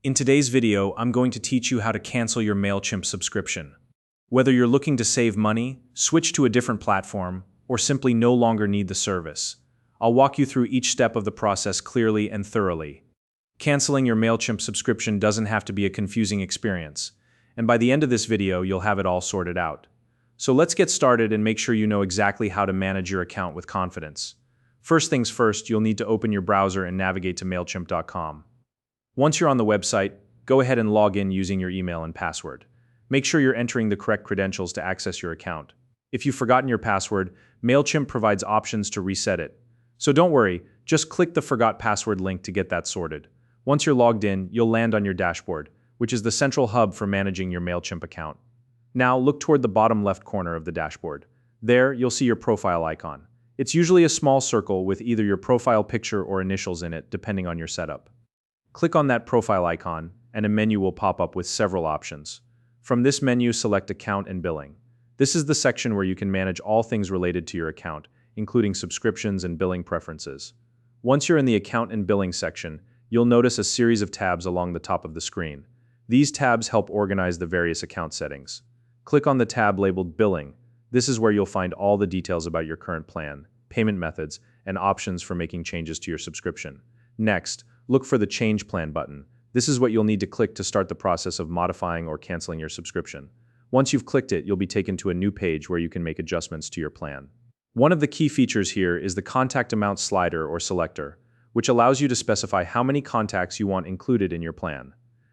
In today's video, I'm going to teach you how to cancel your Mailchimp subscription. Whether you're looking to save money, switch to a different platform, or simply no longer need the service, I'll walk you through each step of the process clearly and thoroughly. Canceling your Mailchimp subscription doesn't have to be a confusing experience, and by the end of this video, you'll have it all sorted out. So let's get started and make sure you know exactly how to manage your account with confidence. First things first, you'll need to open your browser and navigate to Mailchimp.com. Once you're on the website, go ahead and log in using your email and password. Make sure you're entering the correct credentials to access your account. If you've forgotten your password, Mailchimp provides options to reset it. So don't worry, just click the Forgot Password link to get that sorted. Once you're logged in, you'll land on your dashboard, which is the central hub for managing your Mailchimp account. Now look toward the bottom left corner of the dashboard. There, you'll see your profile icon. It's usually a small circle with either your profile picture or initials in it, depending on your setup. Click on that profile icon, and a menu will pop up with several options. From this menu, select Account and Billing. This is the section where you can manage all things related to your account, including subscriptions and billing preferences. Once you're in the Account and Billing section, you'll notice a series of tabs along the top of the screen. These tabs help organize the various account settings. Click on the tab labeled Billing. This is where you'll find all the details about your current plan, payment methods, and options for making changes to your subscription. Next, look for the Change Plan button. This is what you'll need to click to start the process of modifying or canceling your subscription. Once you've clicked it, you'll be taken to a new page where you can make adjustments to your plan. One of the key features here is the Contact Amount slider or selector, which allows you to specify how many contacts you want included in your plan.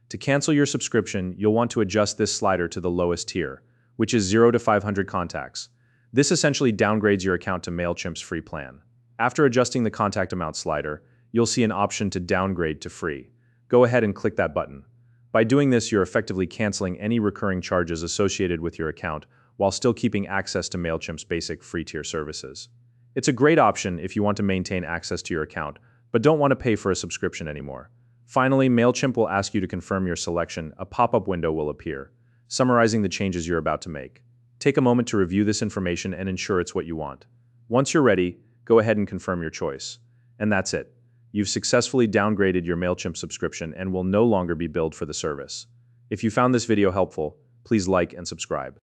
To cancel your subscription, you'll want to adjust this slider to the lowest tier, which is 0 to 500 contacts. This essentially downgrades your account to Mailchimp's free plan. After adjusting the Contact Amount slider, you'll see an option to downgrade to free. Go ahead and click that button. By doing this, you're effectively canceling any recurring charges associated with your account while still keeping access to Mailchimp's basic free tier services. It's a great option if you want to maintain access to your account, but don't want to pay for a subscription anymore. Finally, Mailchimp will ask you to confirm your selection. A pop-up window will appear, summarizing the changes you're about to make. Take a moment to review this information and ensure it's what you want. Once you're ready, go ahead and confirm your choice. And that's it. You've successfully downgraded your Mailchimp subscription and will no longer be billed for the service. If you found this video helpful, please like and subscribe.